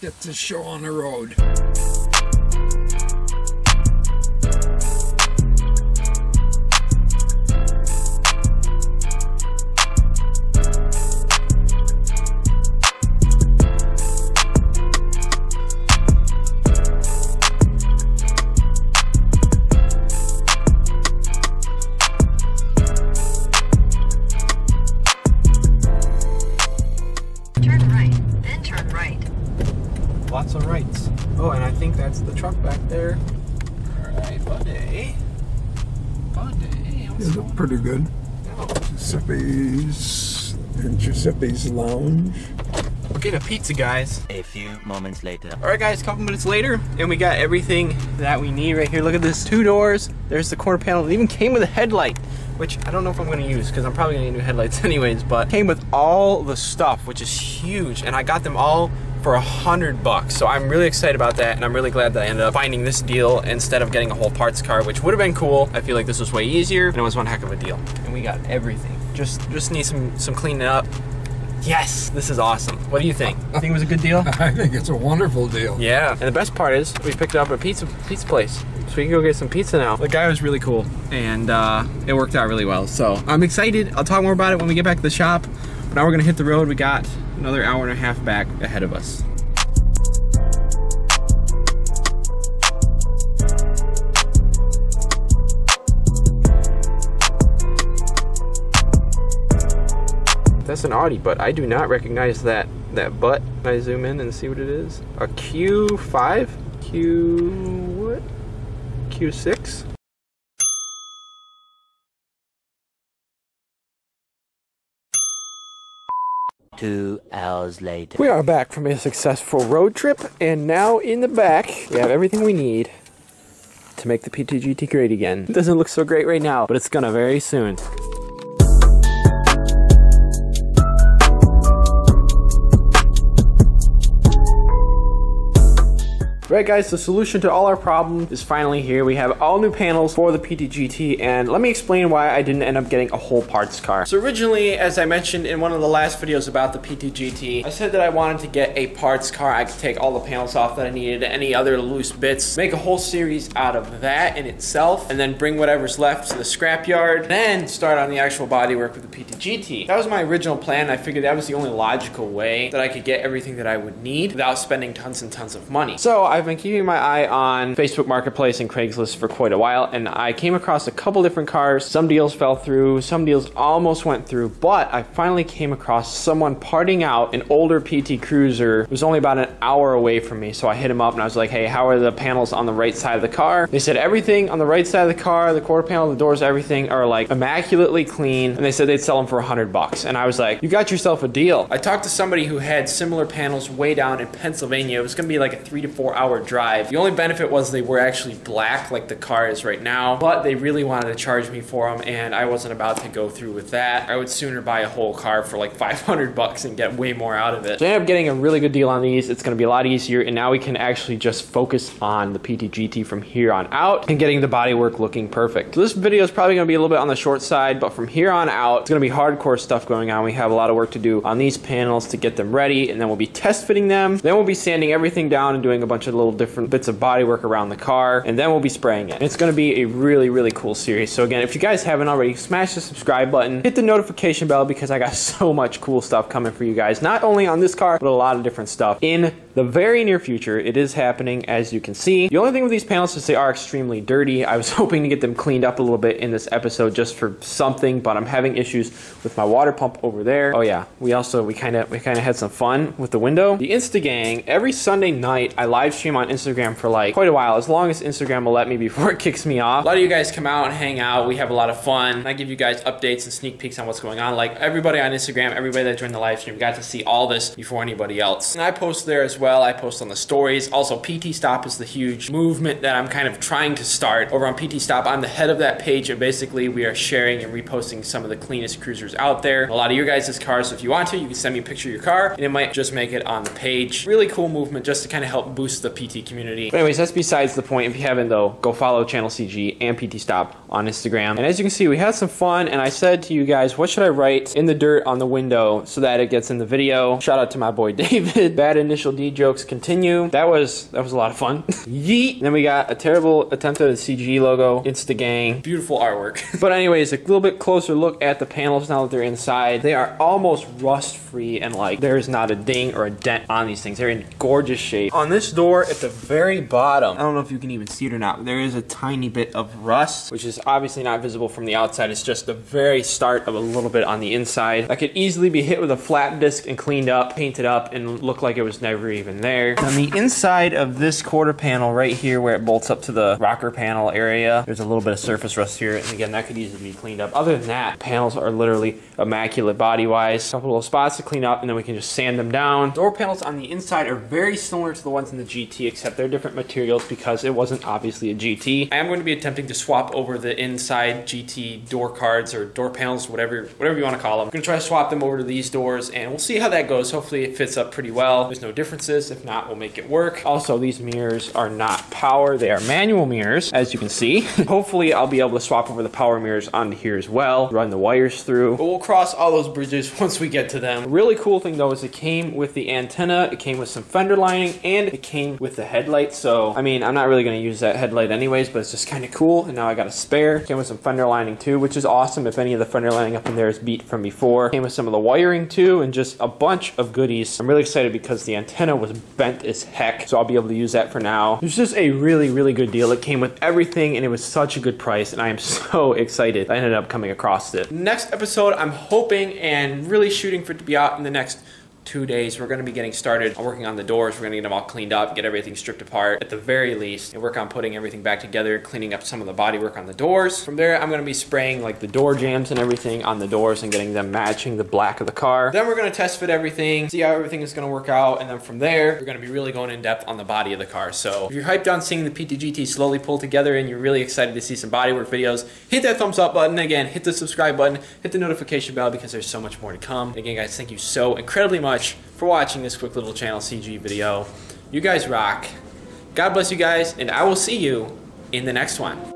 Get the show on the road. Lots of rights. Oh, and I think that's the truck back there. Alright, buddy. They look pretty good. Giuseppe's Lounge. We're getting a pizza, guys. A few moments later. Alright, guys, a couple minutes later, and we got everything that we need right here. Look at this. 2 doors. There's the quarter panel. It even came with a headlight, which I don't know if I'm going to use because I'm probably going to need new headlights anyways, but came with all the stuff, which is huge, and I got them all for $100. So I'm really excited about that, and I'm really glad that I ended up finding this deal instead of getting a whole parts car, which would have been cool. I feel like this was way easier, and it was one heck of a deal. And we got everything. Just need some cleaning up. Yes, this is awesome. What do you think? You think it was a good deal? I think it's a wonderful deal. Yeah, and the best part is we picked up a pizza place, so we can go get some pizza now. The guy was really cool, and it worked out really well. So I'm excited. I'll talk more about it when we get back to the shop. But now we're gonna hit the road. We got another hour and a half back ahead of us. That's an Audi, but I do not recognize that butt. Can I zoom in and see what it is? A Q5? Q what? Q6? Two hours later. We are back from a successful road trip, and now in the back, we have everything we need to make the PT-GT great again. It doesn't look so great right now, but it's gonna very soon. Right, guys, the solution to all our problems is finally here. We have all new panels for the PT-GT, and let me explain why I didn't end up getting a whole parts car. So originally, as I mentioned in one of the last videos about the PT-GT, I said that I wanted to get a parts car. I could take all the panels off that I needed, any other loose bits, make a whole series out of that in itself, and then bring whatever's left to the scrapyard, then start on the actual bodywork with the PT-GT. That was my original plan. I figured that was the only logical way that I could get everything that I would need without spending tons and tons of money. So I've been keeping my eye on Facebook Marketplace and Craigslist for quite a while, and I came across a couple different cars. Some deals fell through, some deals almost went through, but I finally came across someone parting out an older PT Cruiser. It was only about an hour away from me, so I hit him up and I was like, hey, how are the panels on the right side of the car? They said everything on the right side of the car, the quarter panel, the doors, everything are like immaculately clean, and they said they'd sell them for $100. And I was like, you got yourself a deal. I talked to somebody who had similar panels way down in Pennsylvania. It was gonna be like a 3 to 4 hour drive. The only benefit was they were actually black like the car is right now, but they really wanted to charge me for them, and I wasn't about to go through with that. I would sooner buy a whole car for like $500 and get way more out of it. So I ended up getting a really good deal on these. It's gonna be a lot easier, and now we can actually just focus on the PT-GT from here on out and getting the bodywork looking perfect. So this video is probably gonna be a little bit on the short side, but from here on out, it's gonna be hardcore stuff going on. We have a lot of work to do on these panels to get them ready, and then we'll be test fitting them. Then we'll be sanding everything down and doing a bunch of little different bits of bodywork around the car, and then we'll be spraying it. It's going to be a really, really cool series. So again, if you guys haven't already, smash the subscribe button, hit the notification bell, because I got so much cool stuff coming for you guys, not only on this car, but a lot of different stuff in the very near future. It is happening, as you can see. The only thing with these panels is they are extremely dirty. I was hoping to get them cleaned up a little bit in this episode just for something, but I'm having issues with my water pump over there. Oh yeah, we kind of had some fun with the window. The Insta Gang, every Sunday night I live stream on Instagram for like quite a while, as long as Instagram will let me before it kicks me off. A lot of you guys come out and hang out. We have a lot of fun. I give you guys updates and sneak peeks on what's going on. Like everybody on Instagram, everybody that joined the live stream got to see all this before anybody else. And I post there as well. I post on the stories. Also, PT Stop is the huge movement that I'm kind of trying to start over on PT Stop. I'm the head of that page, and basically we are sharing and reposting some of the cleanest cruisers out there. A lot of your guys' cars, so if you want to, you can send me a picture of your car and it might just make it on the page. Really cool movement just to kind of help boost the PT community. But anyways, that's besides the point. If you haven't though, go follow channel CG and PT Stop on Instagram. And as you can see, we had some fun, and I said to you guys, what should I write in the dirt on the window so that it gets in the video? Shout out to my boy David. Bad initial D jokes continue. That was a lot of fun. Yeet. Then we got a terrible attempt at a C.G.E logo. It's the gang. Beautiful artwork. But anyways, a little bit closer look at the panels now that they're inside. They are almost rust free, and like there's not a ding or a dent on these things. They're in gorgeous shape. On this door at the very bottom, I don't know if you can even see it or not, but there is a tiny bit of rust, which is obviously not visible from the outside. It's just the very start of a little bit on the inside. That could easily be hit with a flat disc and cleaned up, painted up, and look like it was never even there. On the inside of this quarter panel right here where it bolts up to the rocker panel area, there's a little bit of surface rust here, and again, that could easily be cleaned up. Other than that, panels are literally immaculate body-wise. A couple little spots to clean up, and then we can just sand them down. Door panels on the inside are very similar to the ones in the GT, except they're different materials because it wasn't obviously a GT. I am going to be attempting to swap over the inside GT door cards or door panels, whatever you want to call them. I'm going to try to swap them over to these doors, and we'll see how that goes. Hopefully it fits up pretty well. There's no differences. If not, we'll make it work. Also, these mirrors are not power. They are manual mirrors, as you can see. Hopefully I'll be able to swap over the power mirrors onto here as well, run the wires through, but we'll cross all those bridges once we get to them. Really cool thing though is it came with the antenna, it came with some fender lining, and it came with the headlight. So I mean, I'm not really going to use that headlight anyways, but it's just kind of cool. And now I got a spare. Came with some fender lining too, which is awesome if any of the fender lining up in there is beat from before. Came with some of the wiring too, and just a bunch of goodies. I'm really excited because the antenna was bent as heck, so I'll be able to use that for now. It was just a really good deal. It came with everything, and it was such a good price, and I am so excited I ended up coming across it. Next episode, I'm hoping and really shooting for it to be out in the next 2 days. We're going to be getting started on working on the doors. We're going to get them all cleaned up, get everything stripped apart at the very least, and work on putting everything back together, cleaning up some of the bodywork on the doors. From there, I'm going to be spraying like the door jambs and everything on the doors and getting them matching the black of the car. Then we're going to test fit everything, see how everything is going to work out, and then from there, we're going to be really going in depth on the body of the car. So if you're hyped on seeing the PT-GT slowly pull together and you're really excited to see some bodywork videos, hit that thumbs up button. Again, hit the subscribe button, hit the notification bell because there's so much more to come. And again, guys, thank you so incredibly much for watching this quick little channel CG video. You guys rock. God bless you guys, and I will see you in the next one.